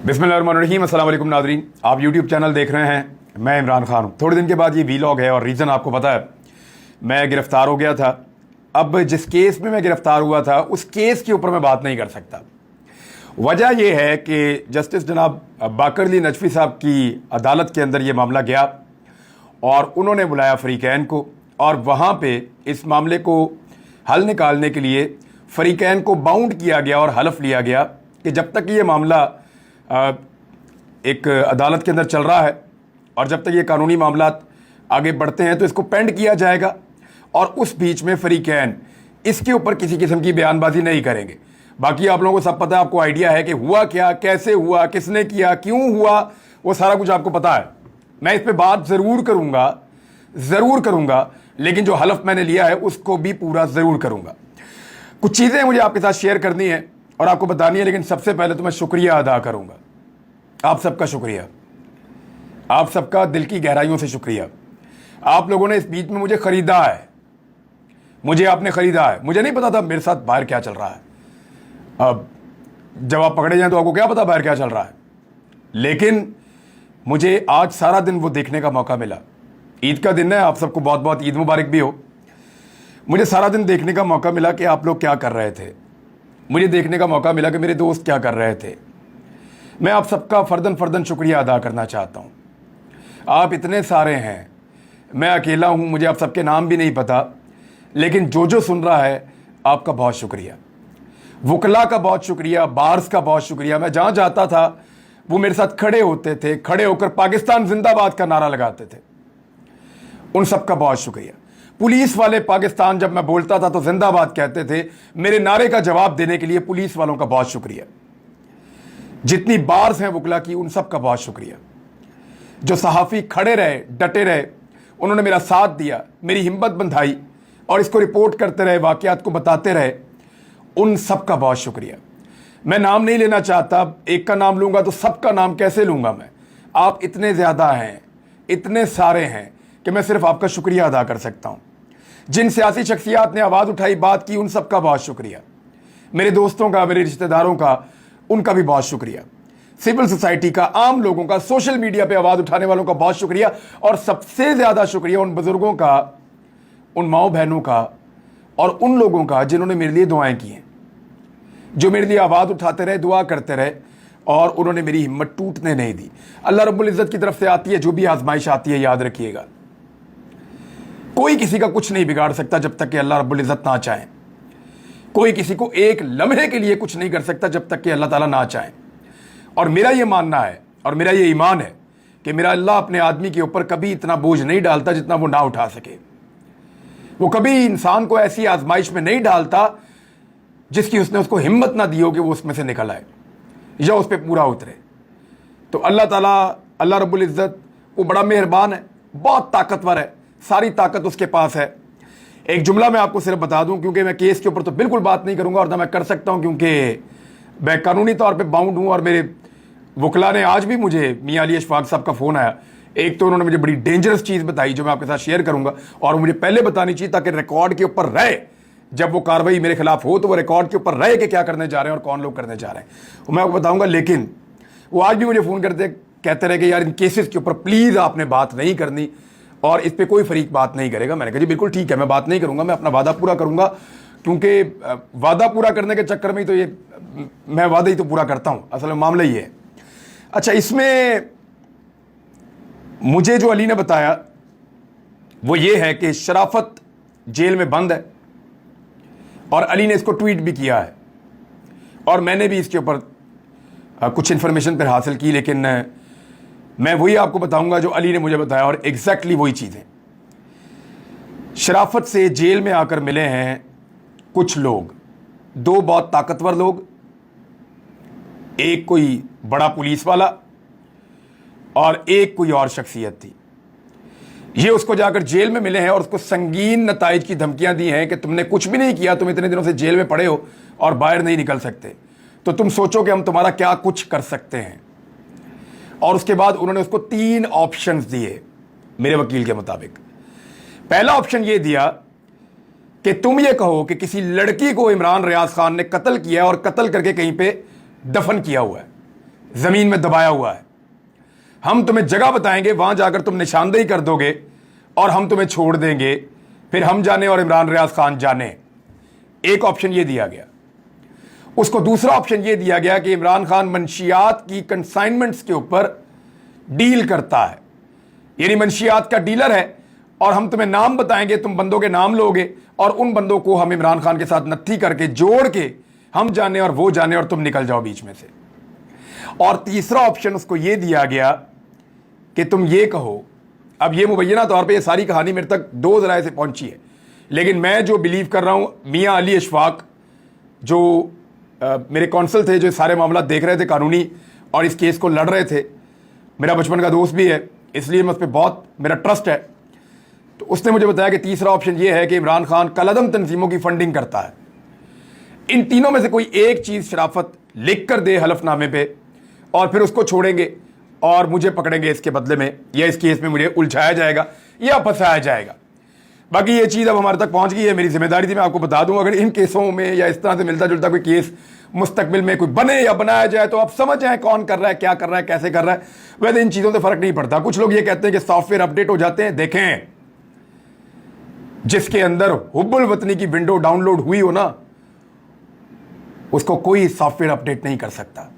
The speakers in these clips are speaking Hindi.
बिस्मिल्लाहिर्रहमानिर्रहीम। अस्सलाम वालेकुम नाज़रीन, आप यूट्यूब चैनल देख रहे हैं। मैं इमरान खान हूँ। थोड़े दिन के बाद ये वीलॉग है और रीज़न आपको पता है, मैं गिरफ़्तार हो गया था। अब जिस केस में मैं गिरफ़्तार हुआ था उस केस के ऊपर मैं बात नहीं कर सकता। वजह यह है कि जस्टिस जनाब बाकर अली नजफ़ी साहब की अदालत के अंदर ये मामला गया और उन्होंने बुलाया फ़रीक़ैन को, और वहाँ पे इस मामले को हल निकालने के लिए फ़रीक़ैन को बाउंड किया गया और हलफ लिया गया कि जब तक ये मामला एक अदालत के अंदर चल रहा है और जब तक ये कानूनी मामला आगे बढ़ते हैं तो इसको पेंड किया जाएगा, और उस बीच में फ़रीक़ैन इसके ऊपर किसी किस्म की बयानबाजी नहीं करेंगे। बाकी आप लोगों को सब पता है, आपको आइडिया है कि हुआ क्या, कैसे हुआ, किसने किया, क्यों हुआ, वो सारा कुछ आपको पता है। मैं इस पर बात ज़रूर करूँगा, लेकिन जो हलफ मैंने लिया है उसको भी पूरा ज़रूर करूँगा। कुछ चीज़ें मुझे आपके साथ शेयर करनी है और आपको बतानी है, लेकिन सबसे पहले तो मैं शुक्रिया अदा करूँगा। आप सबका शुक्रिया, आप सबका दिल की गहराइयों से शुक्रिया। आप लोगों ने इस बीच में मुझे ख़रीदा है, मुझे आपने ख़रीदा है। मुझे नहीं पता था मेरे साथ बाहर क्या चल रहा है। अब जब आप पकड़े जाएं तो आपको क्या पता बाहर क्या चल रहा है, लेकिन मुझे आज सारा दिन वो देखने का मौका मिला। ईद का दिन है, आप सबको बहुत बहुत ईद मुबारक भी हो। मुझे सारा दिन देखने का मौका मिला कि आप लोग क्या कर रहे थे। मुझे देखने का मौका मिला कि मेरे दोस्त क्या कर रहे थे। मैं आप सबका फ़र्दन शुक्रिया अदा करना चाहता हूँ। आप इतने सारे हैं, मैं अकेला हूँ, मुझे आप सबके नाम भी नहीं पता, लेकिन जो सुन रहा है आपका बहुत शुक्रिया। वकला का बहुत शुक्रिया, बार्स का बहुत शुक्रिया। मैं जहाँ जाता था वो मेरे साथ खड़े होते थे, खड़े होकर पाकिस्तान जिंदाबाद का नारा लगाते थे। उन सब का बहुत शुक्रिया। पुलिस वाले पाकिस्तान जब मैं बोलता था तो जिंदाबाद कहते थे। मेरे नारे का जवाब देने के लिए पुलिस वालों का बहुत शुक्रिया। जितनी बार्स हैं वकला की, उन सब का बहुत शुक्रिया। जो सहाफ़ी खड़े रहे, डटे रहे, उन्होंने मेरा साथ दिया, मेरी हिम्मत बंधाई और इसको रिपोर्ट करते रहे, वाक़यात को बताते रहे, उन सब का बहुत शुक्रिया। मैं नाम नहीं लेना चाहता, एक का नाम लूँगा तो सबका नाम कैसे लूँगा मैं। आप इतने ज़्यादा हैं, इतने सारे हैं कि मैं सिर्फ आपका शुक्रिया अदा कर सकता हूँ। जिन सियासी शख्सियात ने आवाज़ उठाई, बात की, उन सब का बहुत शुक्रिया। मेरे दोस्तों का, मेरे रिश्तेदारों का, उनका भी बहुत शुक्रिया। सिविल सोसाइटी का, आम लोगों का, सोशल मीडिया पे आवाज़ उठाने वालों का बहुत शुक्रिया। और सबसे ज़्यादा शुक्रिया उन बुज़ुर्गों का, उन माओ बहनों का और उन लोगों का जिन्होंने मेरे लिए दुआएं की हैं, जो मेरे लिए आवाज़ उठाते रहे, दुआ करते रहे और उन्होंने मेरी हिम्मत टूटने नहीं दी। अल्लाह रब्बुल इज़्ज़त की तरफ से आती है जो भी आजमाइश आती है, याद रखिएगा, कोई किसी का कुछ नहीं बिगाड़ सकता जब तक कि अल्लाह रब्बुल इज़्ज़त ना चाहे। कोई किसी को एक लम्हे के लिए कुछ नहीं कर सकता जब तक कि अल्लाह ताला ना चाहे। और मेरा ये मानना है और मेरा ये ईमान है कि मेरा अल्लाह अपने आदमी के ऊपर कभी इतना बोझ नहीं डालता जितना वो ना उठा सके। वो कभी इंसान को ऐसी आजमाइश में नहीं डालता जिसकी उसने उसको हिम्मत ना दी हो कि वो उसमें से निकल आए या उस पर पूरा उतरे। तो अल्लाह ताला, अल्लाह रब्बुल इज़्ज़त, वो बड़ा मेहरबान है, बहुत ताकतवर है, सारी ताकत उसके पास है। एक जुमला मैं आपको सिर्फ बता दूं, क्योंकि मैं केस के ऊपर तो बिल्कुल बात नहीं करूंगा और ना मैं कर सकता हूं, क्योंकि मैं कानूनी तौर पे बाउंड हूं। और मेरे वकला ने आज भी मुझे, मियां अली अशफाक साहब का फ़ोन आया, एक तो उन्होंने मुझे बड़ी डेंजरस चीज़ बताई जो मैं आपके साथ शेयर करूंगा और मुझे पहले बतानी चाहिए ताकि रिकॉर्ड के ऊपर रहे, जब वो कार्रवाई मेरे खिलाफ हो तो वो रिकॉर्ड के ऊपर रहे कि क्या करने जा रहे हैं और कौन लोग करने जा रहे हैं, मैं आपको बताऊंगा। लेकिन वो आज भी मुझे फ़ोन करते कहते रहे कि यार इन केसेस के ऊपर प्लीज़ आपने बात नहीं करनी और इस पर कोई फरीक बात नहीं करेगा। मैंने कहा जी बिल्कुल ठीक है, मैं बात नहीं करूंगा, मैं अपना वादा पूरा करूंगा, क्योंकि वादा पूरा करने के चक्कर में ही तो ये मैं वादा ही तो पूरा करता हूं, असल में मामला ही है। अच्छा, इसमें मुझे जो अली ने बताया वो ये है कि शराफत जेल में बंद है और अली ने इसको ट्वीट भी किया है और मैंने भी इसके ऊपर कुछ इन्फॉर्मेशन पर हासिल की, लेकिन मैं वही आपको बताऊंगा जो अली ने मुझे बताया और एग्जैक्टली वही चीज़ें। शराफत से जेल में आकर मिले हैं कुछ लोग, दो बहुत ताकतवर लोग, एक कोई बड़ा पुलिस वाला और एक कोई और शख्सियत थी। ये उसको जाकर जेल में मिले हैं और उसको संगीन नताइज की धमकियां दी हैं कि तुमने कुछ भी नहीं किया, तुम इतने दिनों से जेल में पड़े हो और बाहर नहीं निकल सकते, तो तुम सोचो कि हम तुम्हारा क्या कुछ कर सकते हैं। और उसके बाद उन्होंने उसको 3 ऑप्शंस दिए मेरे वकील के मुताबिक। पहला ऑप्शन ये दिया कि तुम ये कहो कि किसी लड़की को इमरान रियाज खान ने कत्ल किया और कत्ल करके कहीं पे दफन किया हुआ है, जमीन में दबाया हुआ है। हम तुम्हें जगह बताएंगे, वहां जाकर तुम निशानदेही कर दोगे और हम तुम्हें छोड़ देंगे, फिर हम जाने और इमरान रियाज खान जाने। एक ऑप्शन यह दिया गया। उसको दूसरा ऑप्शन यह दिया गया कि इमरान खान मंशियात की कंसाइनमेंट्स के ऊपर डील करता है, यानी मंशियात का डीलर है, और हम तुम्हें नाम बताएंगे, तुम बंदों के नाम लोगे और उन बंदों को हम इमरान खान के साथ नत्थी करके जोड़ के हम जाने और वो जाने और तुम निकल जाओ बीच में से। और तीसरा ऑप्शन उसको यह दिया गया कि तुम ये कहो, अब ये मुबैना तौर पे ये सारी कहानी मेरे तक दो ज़राए से पहुंची है, लेकिन मैं जो बिलीव कर रहा हूं, मियां अली अशफाक जो मेरे कौंसल थे, जो सारे मामला देख रहे थे कानूनी और इस केस को लड़ रहे थे, मेरा बचपन का दोस्त भी है, इसलिए मैं उस पर बहुत मेरा ट्रस्ट है। तो उसने मुझे बताया कि तीसरा ऑप्शन ये है कि इमरान खान कलअदम तंजीमों की फंडिंग करता है। इन तीनों में से कोई एक चीज़ शराफत लिख कर दे हलफनामे पे और फिर उसको छोड़ेंगे और मुझे पकड़ेंगे इसके बदले में, या इस केस में मुझे उलझाया जाएगा या फंसाया जाएगा। बाकी ये चीज़ अब हमारे तक पहुंच गई है, मेरी जिम्मेदारी थी मैं आपको बता दूं। अगर इन केसों में या इस तरह से मिलता जुलता कोई केस मुस्तकबिल में कोई बने या बनाया जाए तो आप समझ जाएं कौन कर रहा है, क्या कर रहा है, कैसे कर रहा है। वैसे इन चीज़ों से फर्क नहीं पड़ता। कुछ लोग ये कहते हैं कि सॉफ्टवेयर अपडेट हो जाते हैं। देखें, जिसके अंदर हुब्बुल वतनी की विंडो डाउनलोड हुई हो ना, उसको कोई सॉफ्टवेयर अपडेट नहीं कर सकता।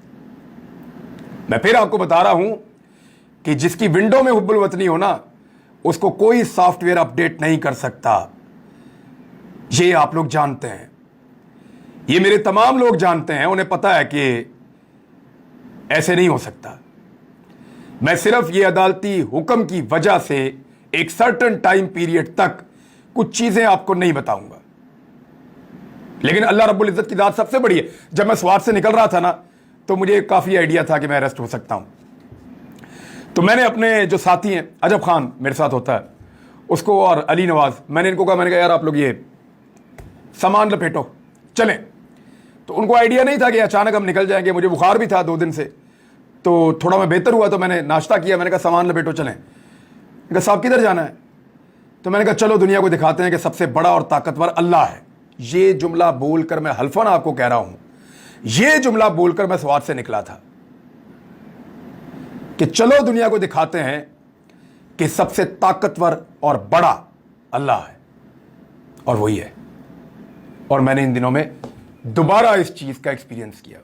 मैं फिर आपको बता रहा हूं कि जिसकी विंडो में हुब्बुल वतनी हो ना, उसको कोई सॉफ्टवेयर अपडेट नहीं कर सकता। ये आप लोग जानते हैं, ये मेरे तमाम लोग जानते हैं, उन्हें पता है कि ऐसे नहीं हो सकता। मैं सिर्फ ये अदालती हुक्म की वजह से एक सर्टेन टाइम पीरियड तक कुछ चीजें आपको नहीं बताऊंगा, लेकिन अल्लाह रब्बुल इज्जत की जात सबसे बड़ी है। जब मैं स्वार से निकल रहा था ना, तो मुझे काफी आइडिया था कि मैं अरेस्ट हो सकता हूं। तो मैंने अपने जो साथी हैं, अजब खान मेरे साथ होता है, उसको और अली नवाज, मैंने इनको कहा, मैंने कहा यार आप लोग ये सामान लपेटो चलें। तो उनको आइडिया नहीं था कि अचानक हम निकल जाएंगे। मुझे बुखार भी था 2 दिन से, तो थोड़ा मैं बेहतर हुआ, तो मैंने नाश्ता किया। मैंने कहा सामान लपेटो चलें। कहा साहब किधर जाना है? तो मैंने कहा चलो दुनिया को दिखाते हैं कि सबसे बड़ा और ताकतवर अल्लाह है। ये जुमला बोलकर मैं हल्फन आपको कह रहा हूं, ये जुमला बोलकर मैं स्वाद से निकला था कि चलो दुनिया को दिखाते हैं कि सबसे ताकतवर और बड़ा अल्लाह है, और वही है। और मैंने इन दिनों में दोबारा इस चीज का एक्सपीरियंस किया।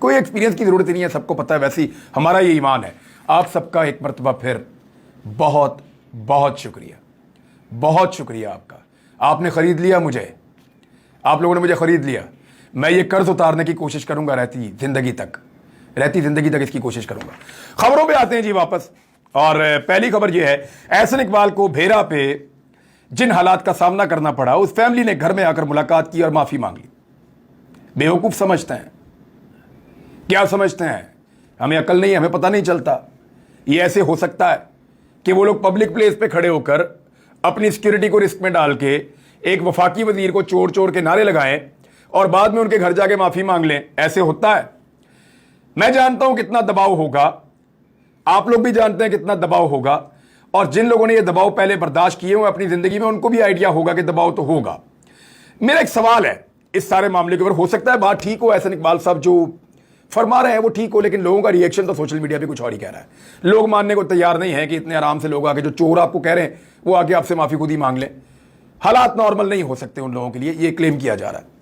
कोई एक्सपीरियंस की जरूरत ही नहीं है, सबको पता है। वैसे ही हमारा ये ईमान है। आप सबका एक मरतबा फिर बहुत बहुत शुक्रिया, बहुत शुक्रिया आपका। आपने खरीद लिया मुझे, आप लोगों ने मुझे खरीद लिया। मैं ये कर्ज उतारने की कोशिश करूंगा, रहती जिंदगी तक इसकी कोशिश करूंगा। खबरों पे आते हैं जी वापस। और पहली खबर ये है, एहसन इकबाल को भेरा पे जिन हालात का सामना करना पड़ा, उस फैमिली ने घर में आकर मुलाकात की और माफी मांग ली। बेवकूफ समझते हैं, क्या समझते हैं? हमें अकल नहीं है, हमें पता नहीं चलता। ये ऐसे हो सकता है कि वो लोग पब्लिक प्लेस पे खड़े होकर अपनी सिक्योरिटी को रिस्क में डाल के एक वफाकी वजीर को चोर चोर के नारे लगाएं और बाद में उनके घर जाके माफी मांग लें? ऐसे होता है। मैं जानता हूं कितना दबाव होगा, आप लोग भी जानते हैं कितना दबाव होगा, और जिन लोगों ने यह दबाव पहले बर्दाश्त किए हुए अपनी जिंदगी में, उनको भी आइडिया होगा कि दबाव तो होगा। मेरा एक सवाल है इस सारे मामले के ऊपर। हो सकता है बात ठीक हो, एहसन इकबाल साहब जो फरमा रहे हैं वो ठीक हो, लेकिन लोगों का रिएक्शन तो सोशल मीडिया पे कुछ और ही कह रहा है। लोग मानने को तैयार नहीं है कि इतने आराम से लोग आके, जो चोर आपको कह रहे हैं, वो आके आपसे माफी खुद ही मांग लें। हालात नॉर्मल नहीं हो सकते उन लोगों के लिए, ये क्लेम किया जा रहा है।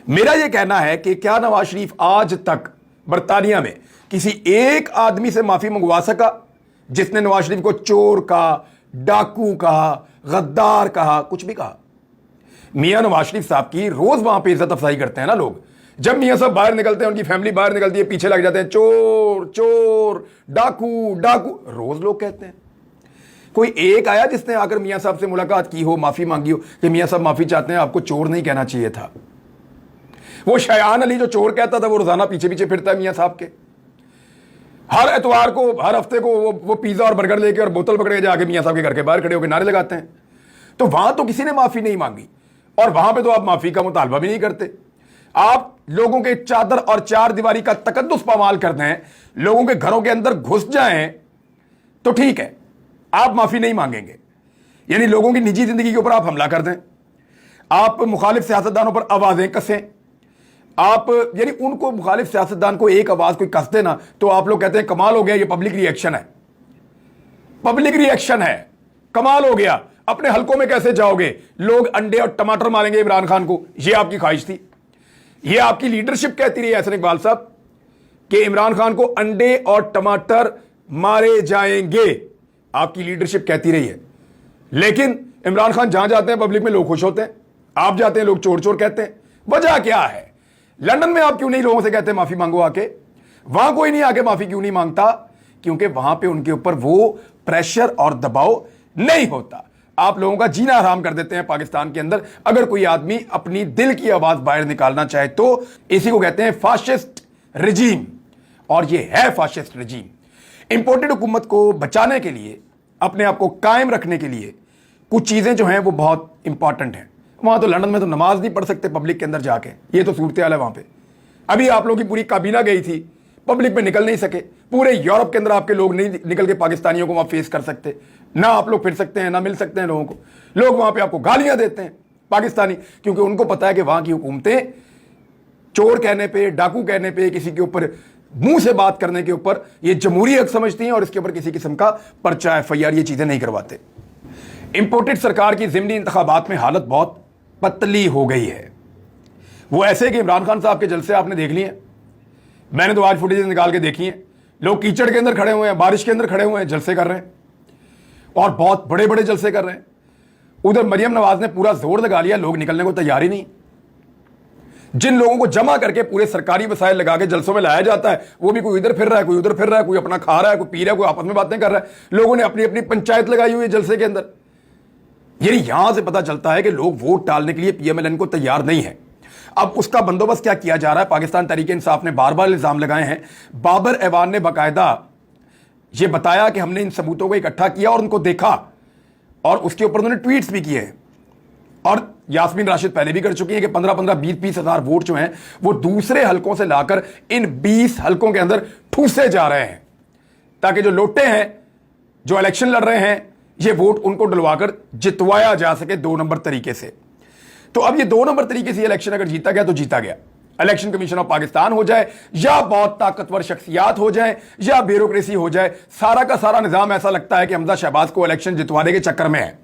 मेरा यह कहना है कि क्या नवाज शरीफ आज तक बरतानिया में किसी एक आदमी से माफी मंगवा सका जिसने नवाज शरीफ को चोर कहा, डाकू कहा, गद्दार कहा, कुछ भी कहा? मियां नवाज शरीफ साहब की रोज वहां पे इज्जत अफजाई करते हैं ना लोग। जब मियां साहब बाहर निकलते हैं, उनकी फैमिली बाहर निकलती है, पीछे लग जाते हैं, चोर चोर, डाकू डाकू, रोज लोग कहते हैं। कोई एक आया जिसने आकर मियां साहब से मुलाकात की हो, माफी मांगी हो कि मियां साहब माफी चाहते हैं, आपको चोर नहीं कहना चाहिए था? वो शयान अली जो चोर कहता था, वो रोजाना पीछे पीछे फिरता है मियां साहब के। हर एतवार को, हर हफ्ते को वो पिज्जा और बर्गर लेके और बोतल पकड़ के जाके मियां साहब के घर के बाहर खड़े होकर नारे लगाते हैं। तो वहां तो किसी ने माफी नहीं मांगी, और वहां पे तो आप माफी का मुतालबा भी नहीं करते। आप लोगों के चादर और चार दीवारी का तकद्दुस पामाल करते हैं, लोगों के घरों के अंदर घुस जाएं तो ठीक है, आप माफी नहीं मांगेंगे। यानी लोगों की निजी जिंदगी के ऊपर आप हमला कर दें, आप मुखालिफ सियासतदानों पर आवाजें कसें, आप यानी उनको मुखालिफ सियासतदान को एक आवाज कोई कस देना तो आप लोग कहते हैं कमाल हो गया, ये पब्लिक रिएक्शन है। पब्लिक रिएक्शन है, कमाल हो गया। अपने हलकों में कैसे जाओगे? लोग अंडे और टमाटर मारेंगे इमरान खान को, यह आपकी ख्वाहिश थी, यह आपकी लीडरशिप कहती रही एहसन इकबाल साहब कि इमरान खान को अंडे और टमाटर मारे जाएंगे, आपकी लीडरशिप कहती रही है। लेकिन इमरान खान जहां जाते हैं पब्लिक में लोग खुश होते हैं, आप जाते हैं लोग चोर चोर कहते हैं। वजह क्या है? लंदन में आप क्यों नहीं लोगों से कहते माफी मांगो आके? वहां कोई नहीं आके माफी क्यों नहीं मांगता? क्योंकि वहां पे उनके ऊपर वो प्रेशर और दबाव नहीं होता। आप लोगों का जीना हराम कर देते हैं पाकिस्तान के अंदर। अगर कोई आदमी अपनी दिल की आवाज बाहर निकालना चाहे तो इसी को कहते हैं फाशिस्ट रिजीम, और ये है फाशिस्ट रिजीम। इंपोर्टेड हुकूमत को बचाने के लिए, अपने आप को कायम रखने के लिए कुछ चीजें जो हैं वो बहुत इंपॉर्टेंट हैं। वहां तो लंदन में तो नमाज नहीं पढ़ सकते पब्लिक के अंदर जाके, ये तो सूरत हाल है वहां पे। अभी आप लोगों की पूरी काबीना गई थी, पब्लिक में निकल नहीं सके। पूरे यूरोप के अंदर आपके लोग नहीं निकल के पाकिस्तानियों को वहां फेस कर सकते, ना आप लोग फिर सकते हैं, ना मिल सकते हैं लोगों को। लोग वहां पे आपको गालियां देते हैं पाकिस्तानी, क्योंकि उनको पता है कि वहां की हुकूमतें चोर कहने पे, डाकू कहने पे, किसी के ऊपर मुंह से बात करने के ऊपर ये जमहूरी हक समझती हैं और इसके ऊपर किसी किस्म का पर्चा FIR ये चीजें नहीं करवाते। इंपोर्टेड सरकार की ज़िमनी इंतखाबात में हालत बहुत पतली हो गई है। वो ऐसे कि इमरान खान साहब के जलसे आपने देख लिए, मैंने तो आज फुटेज निकाल के देखी है। लोग कीचड़ के अंदर खड़े हुए हैं, बारिश के अंदर खड़े हुए हैं, जलसे कर रहे हैं, और बहुत बड़े बड़े जलसे कर रहे हैं। उधर मरियम नवाज ने पूरा जोर लगा लिया, लोग निकलने को तैयार ही नहीं। जिन लोगों को जमा करके पूरे सरकारी वसाइल लगा के जलसों में लाया जाता है, वो भी कोई इधर फिर रहा है, कोई उधर फिर रहा है, कोई अपना खा रहा है, कोई पी रहा है, कोई आपस में बातें कर रहा है। लोगों ने अपनी अपनी पंचायत लगाई हुई है जलसे के अंदर। यानी यहां से पता चलता है कि लोग वोट डालने के लिए PMLN को तैयार नहीं है। अब उसका बंदोबस्त क्या किया जा रहा है? पाकिस्तान तहरीक इंसाफ ने बार बार इल्जाम लगाए हैं। बाबर ऐवान ने बाकायदा यह बताया कि हमने इन सबूतों को इकट्ठा किया और उनको देखा, और उसके ऊपर उन्होंने ट्वीट्स भी किए हैं। और यास्मीन राशिद पहले भी कर चुकी है कि 15-15, 20-20 हजार वोट जो हैं वो दूसरे हलकों से लाकर इन 20 हलकों के अंदर ठूसे जा रहे हैं, ताकि जो लोटे हैं, जो इलेक्शन लड़ रहे हैं, ये वोट उनको डलवाकर जितवाया जा सके 2 नंबर तरीके से। तो अब ये 2 नंबर तरीके से इलेक्शन अगर जीता गया तो जीता गया। इलेक्शन कमीशन ऑफ पाकिस्तान हो जाए, या बहुत ताकतवर शख्सियात हो जाए, या ब्यूरोक्रेसी हो जाए, सारा का सारा निजाम ऐसा लगता है कि हमजा शहबाज को इलेक्शन जितवाने के चक्कर में है।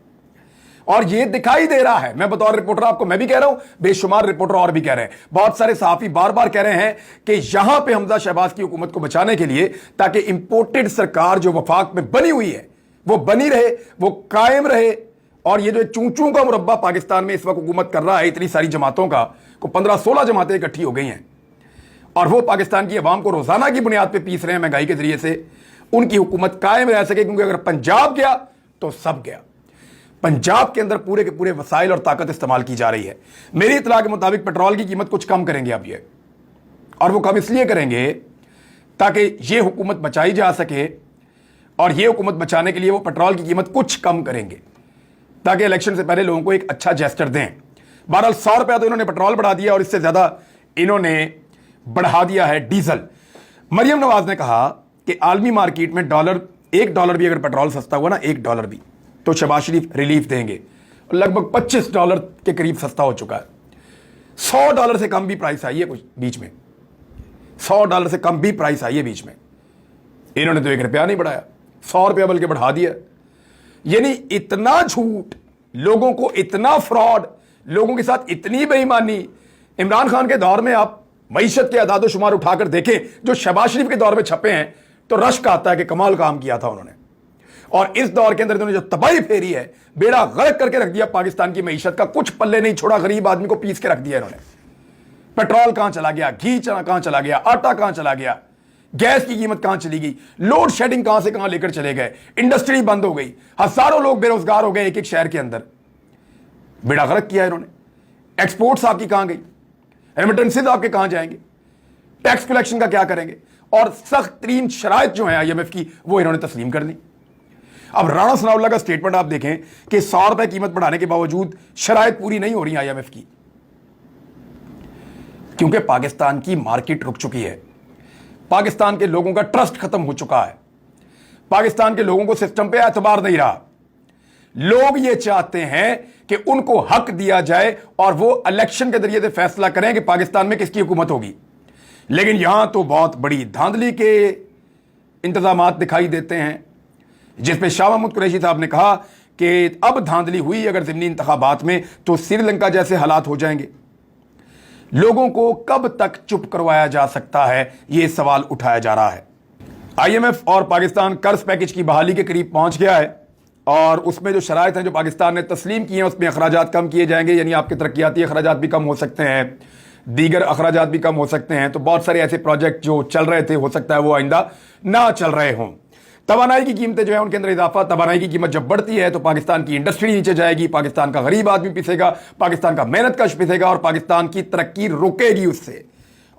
और ये दिखाई दे रहा है। मैं बतौर रिपोर्टर आपको मैं भी कह रहा हूं, बेशुमार रिपोर्टर और भी कह रहे हैं, बहुत सारे सहाफी बार बार कह रहे हैं कि यहां पे हमजा शहबाज की हुकूमत को बचाने के लिए, ताकि इंपोर्टेड सरकार जो वफाक में बनी हुई है वो बनी रहे, वो कायम रहे। और ये जो चूचू का मुरब्बा पाकिस्तान में इस वक्त हुकूमत कर रहा है, इतनी सारी जमातों का, को 15-16 जमातें इकट्ठी हो गई हैं, और वो पाकिस्तान की अवाम को रोजाना की बुनियाद पर पीस रहे हैं महंगाई के जरिए से। उनकी हुकूमत कायम रह सके, क्योंकि अगर पंजाब गया तो सब गया। पंजाब के अंदर पूरे के पूरे वसाइल और ताकत इस्तेमाल की जा रही है। मेरी इतला के मुताबिक पेट्रोल की कीमत कुछ कम करेंगे अब ये, और वो कम इसलिए करेंगे ताकि ये हुकूमत बचाई जा सके, और ये हुकूमत बचाने के लिए वो पेट्रोल की कीमत कुछ कम करेंगे ताकि इलेक्शन से पहले लोगों को एक अच्छा जेस्टर दें। बहरहाल 100 रुपया तो इन्होंने पेट्रोल बढ़ा दिया, और इससे ज्यादा इन्होंने बढ़ा दिया है डीजल। मरियम नवाज ने कहा कि आलमी मार्केट में $1 भी अगर पेट्रोल सस्ता हुआ ना, $1 भी, तो शहबाज शरीफ रिलीफ देंगे। लगभग $25 के करीब सस्ता हो चुका है। $100 से कम भी प्राइस आई है कुछ बीच में, $100 से कम भी प्राइस आई है बीच में। इन्होंने तो ₹1 नहीं बढ़ाया, ₹100 बल्कि बढ़ा दिया। यानी इतना झूठ, लोगों को इतना फ्रॉड, लोगों के साथ इतनी बेईमानी। इमरान खान के दौर में आप मईशत के अदाद शुमार उठाकर देखें जो शहबाज शरीफ के दौर में छपे हैं, तो रश्क आता है कि कमाल काम किया था उन्होंने। और इस दौर के अंदर इन्होंने जो तबाही फेरी है, बेड़ा गर्क करके रख दिया पाकिस्तान की मईशत का, कुछ पल्ले नहीं छोड़ा, गरीब आदमी को पीस के रख दिया इन्होंने। पेट्रोल कहां चला गया, घी कहां चला गया, आटा कहां चला गया, गैस की कीमत कहां चली गई, लोड शेडिंग कहां से कहां लेकर चले गए, इंडस्ट्री बंद हो गई, हजारों लोग बेरोजगार हो गए एक एक शहर के अंदर। बेड़ा गर्क किया इन्होंने। एक्सपोर्ट्स आपकी कहां गई, रेमिटेंसेज आपके कहां जाएंगे, टैक्स कलेक्शन का क्या करेंगे, और सख्त तरीन शराइत जो है IMF की, वो इन्होंने तस्लीम कर दी। अब राणा सनाउल्लाह का स्टेटमेंट आप देखें कि ₹100 कीमत बढ़ाने के बावजूद शराइत पूरी नहीं हो रही IMF की, क्योंकि पाकिस्तान की मार्केट रुक चुकी है, पाकिस्तान के लोगों का ट्रस्ट खत्म हो चुका है, पाकिस्तान के लोगों को सिस्टम पे एतबार नहीं रहा। लोग ये चाहते हैं कि उनको हक दिया जाए और वो इलेक्शन के जरिए से फैसला करें कि पाकिस्तान में किसकी हुकूमत होगी। लेकिन यहां तो बहुत बड़ी धांधली के इंतजामात दिखाई देते हैं, जिसपे शाह महमूद कुरैशी साहब ने कहा कि अब धांधली हुई अगर ज़िमनी इंतखाबात में तो श्रीलंका जैसे हालात हो जाएंगे। लोगों को कब तक चुप करवाया जा सकता है, यह सवाल उठाया जा रहा है। IMF और पाकिस्तान कर्ज पैकेज की बहाली के करीब पहुंच गया है और उसमें जो शराइत हैं जो पाकिस्तान ने तस्लीम किए हैं उसमें अखराजात कम किए जाएंगे, यानी आपके तरक्याती अखराजात भी कम हो सकते हैं, दीगर अखराजात भी कम हो सकते हैं। तो बहुत सारे ऐसे प्रोजेक्ट जो चल रहे थे हो सकता है वो आइंदा ना चल रहे हों। तवानाई की कीमतें जो है उनके अंदर इजाफा, तवानाई की कीमत जब बढ़ती है तो पाकिस्तान की इंडस्ट्री नीचे जाएगी, पाकिस्तान का गरीब आदमी पिसेगा, पाकिस्तान का मेहनत कश पिसेगा और पाकिस्तान की तरक्की रुकेगी उससे,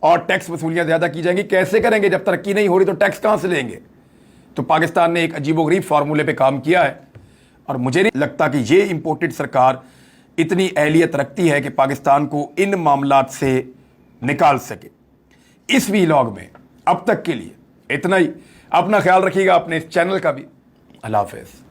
और टैक्स वसूलियां ज्यादा की जाएंगी। कैसे करेंगे जब तरक्की नहीं हो रही, तो टैक्स कहां से लेंगे? तो पाकिस्तान ने एक अजीबोगरीब फार्मूले पे काम किया है और मुझे नहीं लगता कि ये इंपोर्टेड सरकार इतनी अहलियत रखती है कि पाकिस्तान को इन मामलात से निकाल सके। इस वीलॉग में अब तक के लिए इतना ही। अपना ख्याल रखिएगा, अपने इस चैनल का भी। अल्लाह हाफिज़।